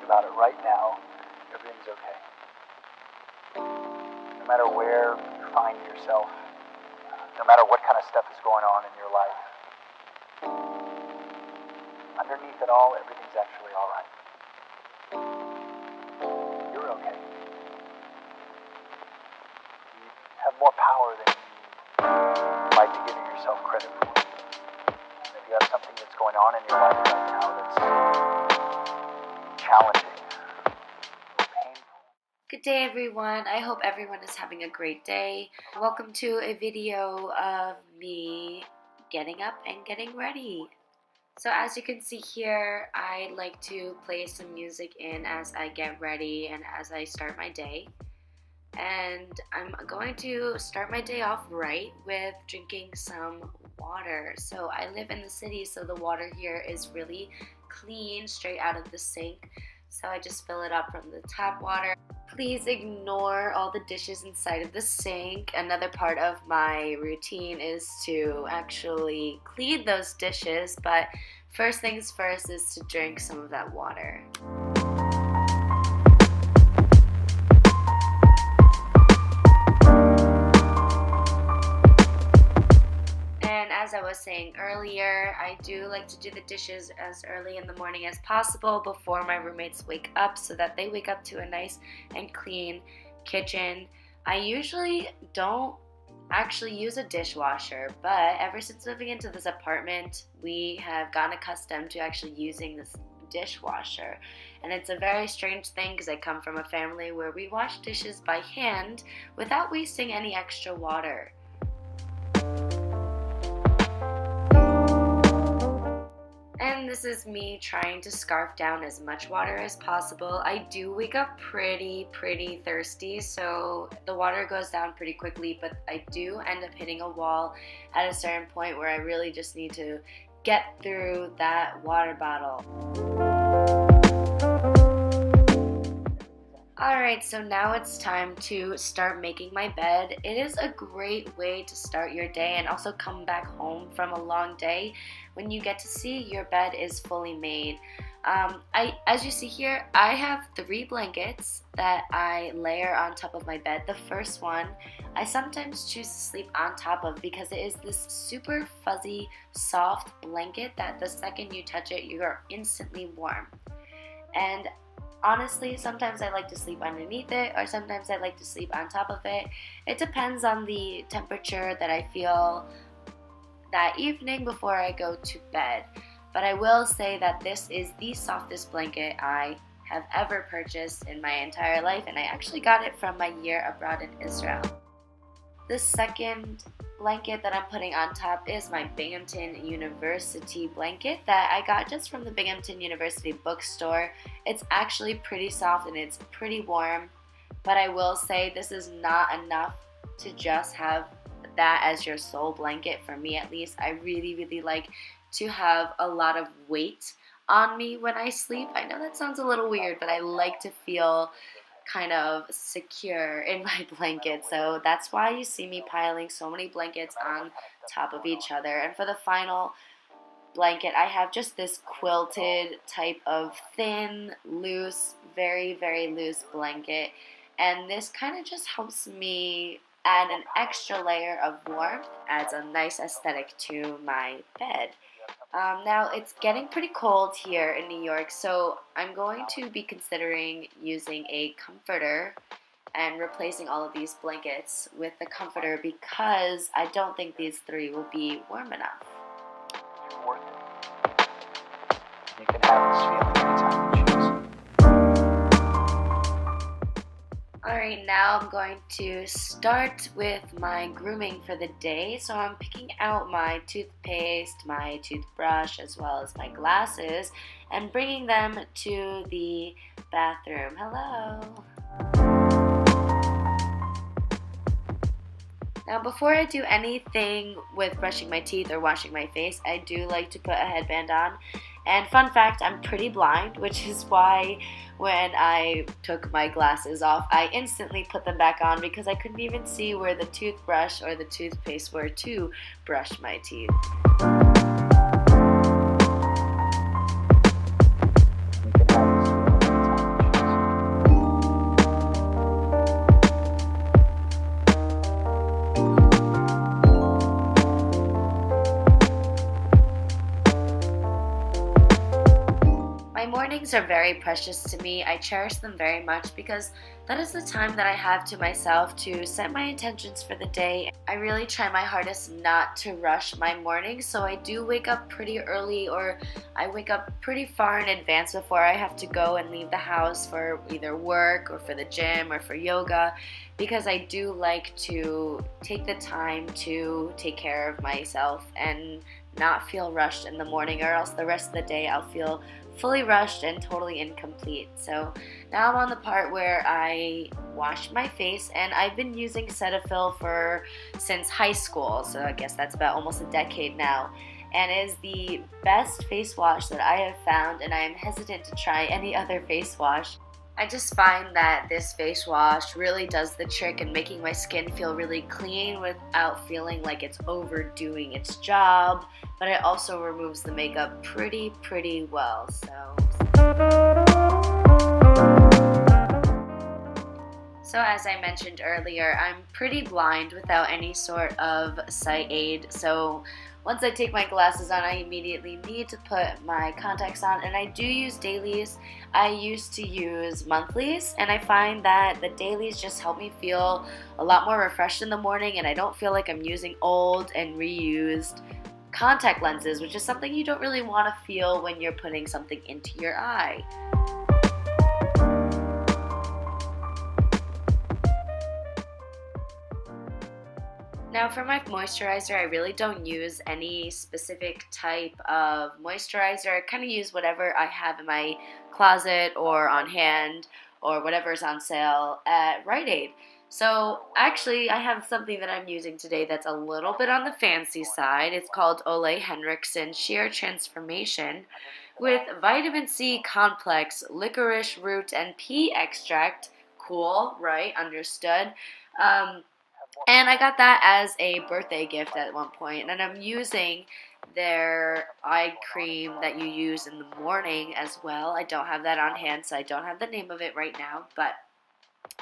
think about it right now, everything's okay. No matter where you find yourself, no matter what kind of stuff is going on in your life, underneath it all, everything's actually all right. You're okay. You have more power than you might be giving yourself credit for. And if you have something that's going on in your life right now that's challenging or painful. Good day, everyone. I hope everyone is having a great day. Welcome to a video of me getting up and getting ready. So as you can see here, I like to play some music in as I get ready and as I start my day. And I'm going to start my day off right with drinking some water. So I live in the city, so the water here is really clean, straight out of the sink. So I just fill it up from the tap water. Please ignore all the dishes inside of the sink. Another part of my routine is to actually clean those dishes, but first things first is to drink some of that water. As I was saying earlier, I do like to do the dishes as early in the morning as possible before my roommates wake up so that they wake up to a nice and clean kitchen. I usually don't actually use a dishwasher, but ever since moving into this apartment, we have gotten accustomed to actually using this dishwasher. And it's a very strange thing because I come from a family where we wash dishes by hand without wasting any extra water. And this is me trying to scarf down as much water as possible. I do wake up pretty thirsty, so the water goes down pretty quickly, but I do end up hitting a wall at a certain point where I really just need to get through that water bottle. Alright, so now it's time to start making my bed. It is a great way to start your day and also come back home from a long day when you get to see your bed is fully made. As you see here, I have 3 blankets that I layer on top of my bed. The first one, I sometimes choose to sleep on top of because it is this super fuzzy, soft blanket that the second you touch it, you are instantly warm. And honestly, sometimes I like to sleep underneath it, or sometimes I like to sleep on top of it. It depends on the temperature that I feel that evening before I go to bed. But I will say that this is the softest blanket I have ever purchased in my entire life, and I actually got it from my year abroad in Israel. The second blanket that I'm putting on top is my Binghamton University blanket that I got just from the Binghamton University bookstore. It's actually pretty soft and it's pretty warm, but I will say this is not enough to just have that as your sole blanket. For me at least, I really like to have a lot of weight on me when I sleep. I know that sounds a little weird, but I like to feel kind of secure in my blanket, so that's why you see me piling so many blankets on top of each other. And for the final blanket, I have just this quilted type of thin, loose, very loose blanket, and this kind of just helps me add an extra layer of warmth, adds a nice aesthetic to my bed. Now it's getting pretty cold here in New York, so I'm going to be considering using a comforter and replacing all of these blankets with the comforter because I don't think these 3 will be warm enough. It's worth it. You can have this feeling anytime you choose. Alright, now I'm going to start with my grooming for the day. So I'm picking out my toothpaste, my toothbrush, as well as my glasses, and bringing them to the bathroom. Hello! Now before I do anything with brushing my teeth or washing my face, I do like to put a headband on. And fun fact, I'm pretty blind, which is why when I took my glasses off, I instantly put them back on because I couldn't even see where the toothbrush or the toothpaste were to brush my teeth. My mornings are very precious to me. I cherish them very much because that is the time that I have to myself to set my intentions for the day. I really try my hardest not to rush my mornings, so I do wake up pretty early, or I wake up pretty far in advance before I have to go and leave the house for either work or for the gym or for yoga, because I do like to take the time to take care of myself and not feel rushed in the morning, or else the rest of the day I'll feel fully rushed and totally incomplete. So now I'm on the part where I wash my face, and I've been using Cetaphil since high school, so I guess that's about almost a decade now, and it is the best face wash that I have found, and I am hesitant to try any other face wash. I just find that this face wash really does the trick in making my skin feel really clean without feeling like it's overdoing its job, but it also removes the makeup pretty well. So as I mentioned earlier, I'm pretty blind without any sort of sight aid, so once I take my glasses on, I immediately need to put my contacts on, and I do use dailies. I used to use monthlies, and I find that the dailies just help me feel a lot more refreshed in the morning, and I don't feel like I'm using old and reused contact lenses, which is something you don't really want to feel when you're putting something into your eye. Now for my moisturizer, I really don't use any specific type of moisturizer. I kind of use whatever I have in my closet or on hand or whatever's on sale at Rite Aid. So actually I have something that I'm using today that's a little bit on the fancy side. It's called Ole Henriksen Sheer Transformation with vitamin C complex, licorice root, and pea extract. Cool, right? Understood. And I got that as a birthday gift at one point, and I'm using their eye cream that you use in the morning as well. I don't have that on hand, so I don't have the name of it right now, but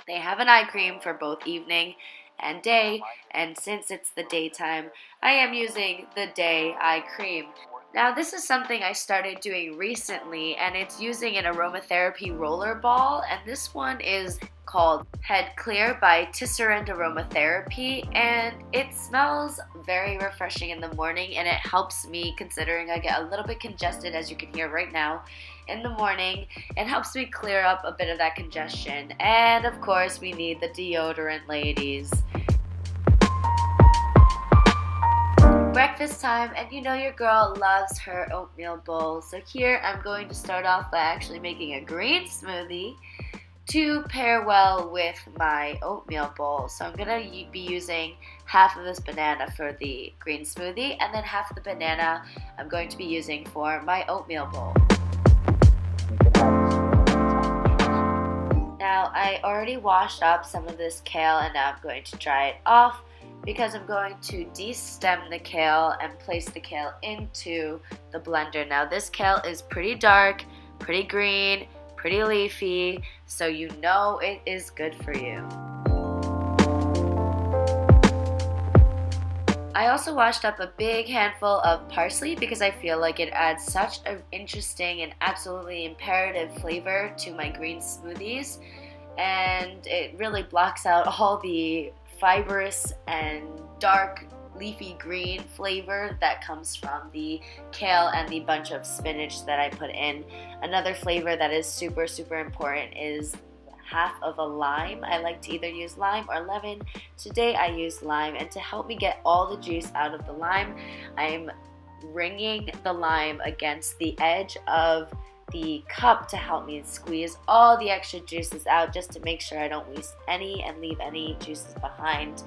they have an eye cream for both evening and day, and since it's the daytime, I am using the day eye cream. Now this is something I started doing recently, and it's using an aromatherapy roller ball, and this one is called Head Clear by Tisserand Aromatherapy, and it smells very refreshing in the morning, and it helps me, considering I get a little bit congested, as you can hear right now, in the morning. It helps me clear up a bit of that congestion, and of course we need the deodorant, ladies. Breakfast time, and you know your girl loves her oatmeal bowl, so here I'm going to start off by actually making a green smoothie to pair well with my oatmeal bowl. So I'm going to be using half of this banana for the green smoothie, and then half of the banana I'm going to be using for my oatmeal bowl. Now I already washed up some of this kale, and now I'm going to dry it off because I'm going to de-stem the kale and place the kale into the blender. Now this kale is pretty dark, pretty green, pretty leafy, so you know it is good for you. I also washed up a big handful of parsley because I feel like it adds such an interesting and absolutely imperative flavor to my green smoothies, and it really blocks out all the fibrous and dark leafy green flavor that comes from the kale and the bunch of spinach that I put in. Another flavor that is super important is half of a lime. I like to either use lime or lemon. Today I use lime, and to help me get all the juice out of the lime, I'm wringing the lime against the edge of the cup to help me squeeze all the extra juices out, just to make sure I don't waste any and leave any juices behind.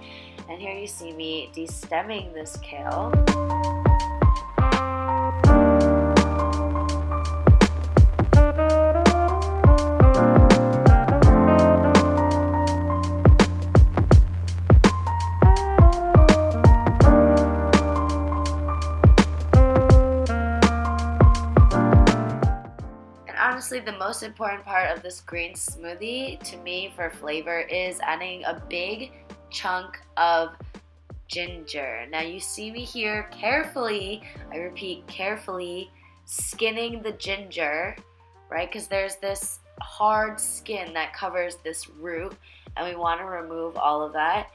And here you see me de-stemming this kale. Honestly, the most important part of this green smoothie to me for flavor is adding a big chunk of ginger. Now you see me here carefully, I repeat carefully, skinning the ginger right? Because there's this hard skin that covers this root, and we want to remove all of that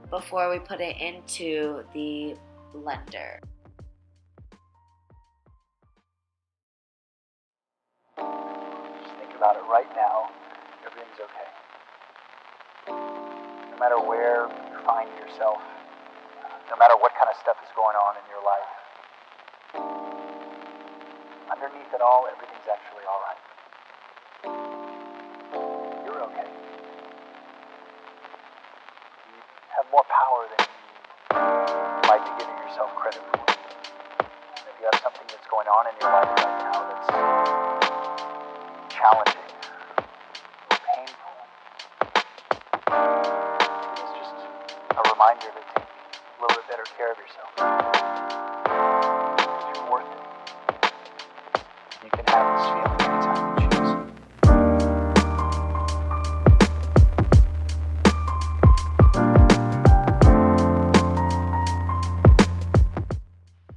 before we put it into the blender. Just think about it right now. Everything's okay. No matter where you find yourself, no matter what kind of stuff is going on in your life, underneath it all, everything's actually all right. You're okay. You have more power than you might be giving yourself credit for. If you have something that's going on in your life right now that's challenging or painful, it's just a reminder to take a little bit better care of yourself. Because you're worth it. You can have this feeling anytime you choose.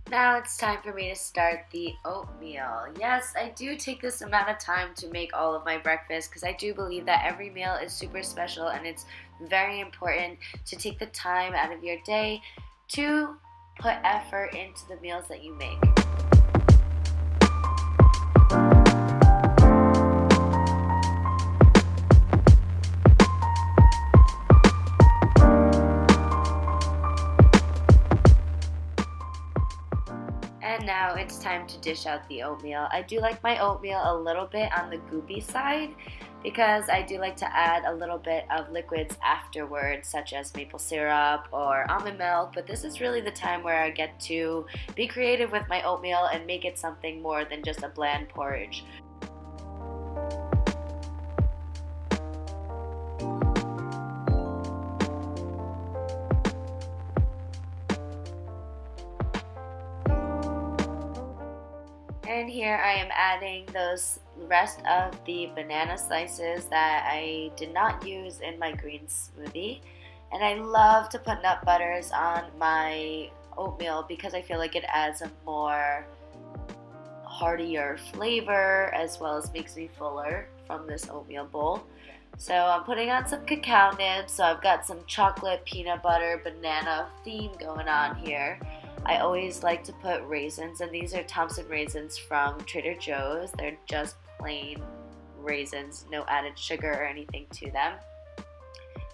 Now it's time for me to start the oatmeal. Yes, I do take this amount of time to make all of my breakfast because I do believe that every meal is super special, and it's very important to take the time out of your day to put effort into the meals that you make. And now it's time to dish out the oatmeal. I do like my oatmeal a little bit on the goopy side because I do like to add a little bit of liquids afterwards, such as maple syrup or almond milk, but this is really the time where I get to be creative with my oatmeal and make it something more than just a bland porridge. And here I am adding those rest of the banana slices that I did not use in my green smoothie. And I love to put nut butters on my oatmeal because I feel like it adds a more heartier flavor as well as makes me fuller from this oatmeal bowl. So I'm putting on some cacao nibs, so I've got some chocolate, peanut butter, banana theme going on here. I always like to put raisins, and these are Thompson raisins from Trader Joe's. They're just plain raisins, no added sugar or anything to them.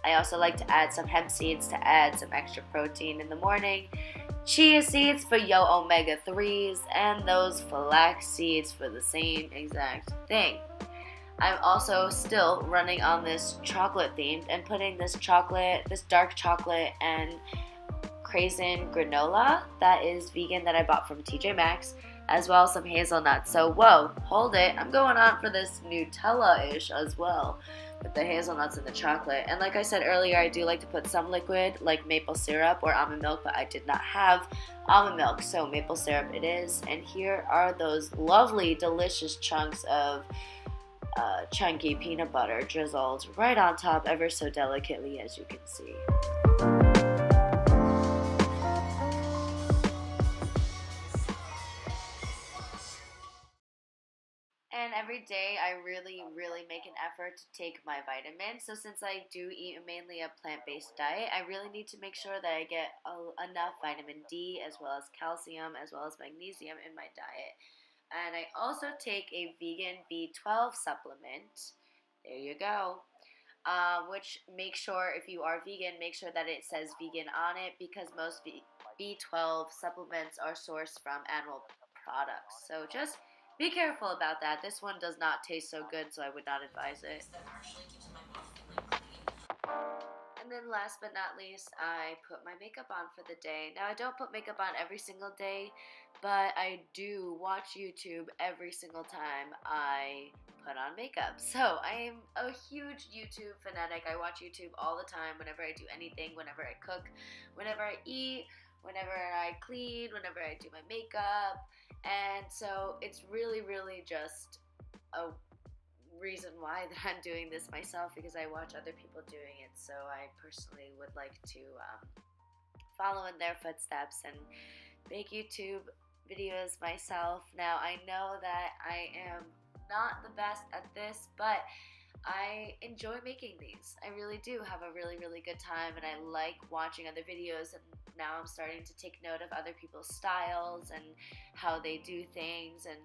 I also like to add some hemp seeds to add some extra protein in the morning, chia seeds for your omega-3s, and those flax seeds for the same exact thing. I'm also still running on this chocolate theme and putting this dark chocolate and craisin granola that is vegan that I bought from TJ Maxx, as well as some hazelnuts. So whoa, hold it, I'm going on for this Nutella-ish as well with the hazelnuts and the chocolate. And like I said earlier, I do like to put some liquid like maple syrup or almond milk, but I did not have almond milk, so maple syrup it is. And here are those lovely delicious chunks of chunky peanut butter drizzled right on top ever so delicately, as you can see. And every day I really make an effort to take my vitamins. So since I do eat mainly a plant-based diet, I really need to make sure that I get enough vitamin D as well as calcium as well as magnesium in my diet. And I also take a vegan B12 supplement. There you go. Which make sure if you are vegan, make sure that it says vegan on it because most B12 supplements are sourced from animal products. So just be careful about that. This one does not taste so good, so I would not advise it. And then last but not least, I put my makeup on for the day. Now I don't put makeup on every single day, but I do watch YouTube every single time I put on makeup. So I am a huge YouTube fanatic. I watch YouTube all the time whenever I do anything, whenever I cook, whenever I eat, whenever I clean, whenever I do my makeup. And so it's really just a reason why that I'm doing this myself because I watch other people doing it. So I personally would like to follow in their footsteps and make YouTube videos myself. Now I know that I am not the best at this, but I enjoy making these. I really do have a really, really good time, and I like watching other videos, and now I'm starting to take note of other people's styles and how they do things and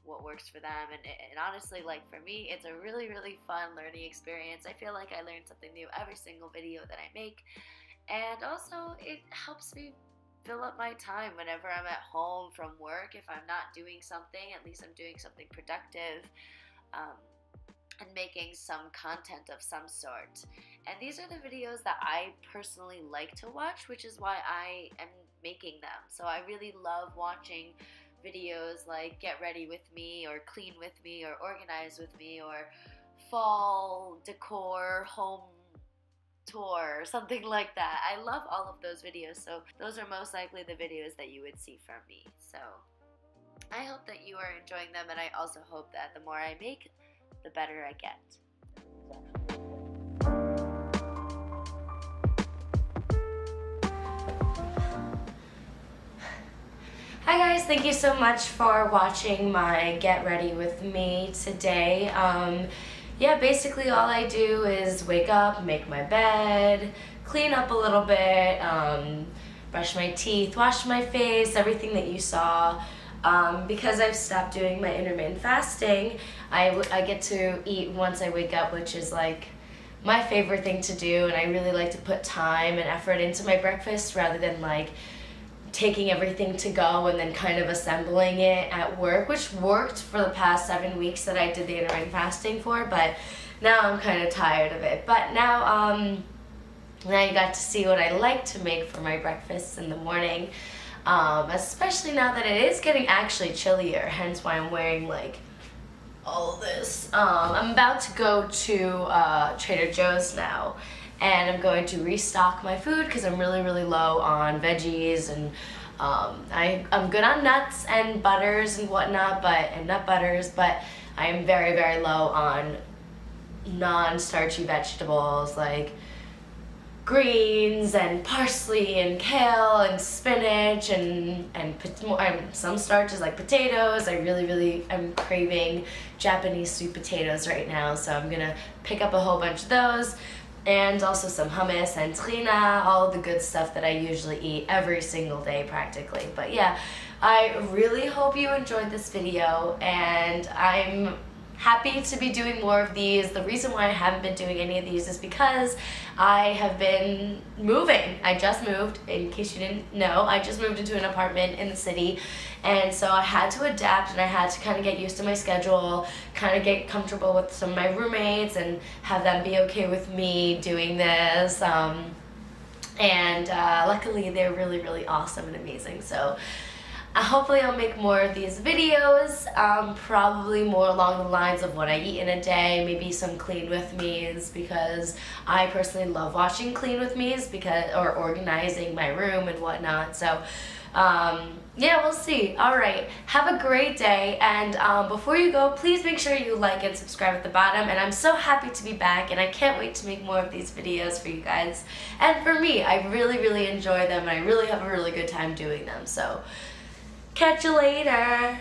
what works for them. And honestly, like for me, it's a really, really fun learning experience. I feel like I learn something new every single video that I make, and also it helps me fill up my time whenever I'm at home from work. If I'm not doing something, at least I'm doing something productive. And making some content of some sort. And these are the videos that I personally like to watch, which is why I am making them. So I really love watching videos like Get Ready With Me, or Clean With Me, or Organize With Me, or Fall Decor Home Tour, something like that. I love all of those videos, so those are most likely the videos that you would see from me. So I hope that you are enjoying them, and I also hope that the more I make, the better I get. Hi guys, thank you so much for watching my Get Ready With Me today. Yeah, basically all I do is wake up, make my bed, clean up a little bit, brush my teeth, wash my face, everything that you saw. Because I've stopped doing my intermittent fasting, I get to eat once I wake up, which is like my favorite thing to do, and I really like to put time and effort into my breakfast rather than like taking everything to go and then kind of assembling it at work, which worked for the past 7 weeks that I did the intermittent fasting for, but now I'm kind of tired of it. But now you got to see what I like to make for my breakfasts in the morning. Especially now that it is getting actually chillier, hence why I'm wearing like all this. I'm about to go to Trader Joe's now, and I'm going to restock my food because I'm really, really low on veggies, and I'm good on nuts and butters and whatnot, and nut butters, but I am very, very low on non-starchy vegetables like greens and parsley and kale and spinach and some starches like potatoes. I really am craving Japanese sweet potatoes right now, so I'm gonna pick up a whole bunch of those, and also some hummus and tahina, all the good stuff that I usually eat every single day practically. But yeah, I really hope you enjoyed this video, and I'm happy to be doing more of these. The reason why I haven't been doing any of these is because I have been moving. I just moved, in case you didn't know, I just moved into an apartment in the city, and so I had to adapt, and I had to kind of get used to my schedule, kind of get comfortable with some of my roommates and have them be okay with me doing this. Luckily they're really, really awesome and amazing. So hopefully I'll make more of these videos, probably more along the lines of what I eat in a day, maybe some clean with me's, because I personally love watching clean with me's or organizing my room and whatnot. So yeah, we'll see. Alright, have a great day, and before you go, please make sure you like and subscribe at the bottom, and I'm so happy to be back, and I can't wait to make more of these videos for you guys, and for me. I really enjoy them, and I really have a really good time doing them. So catch you later.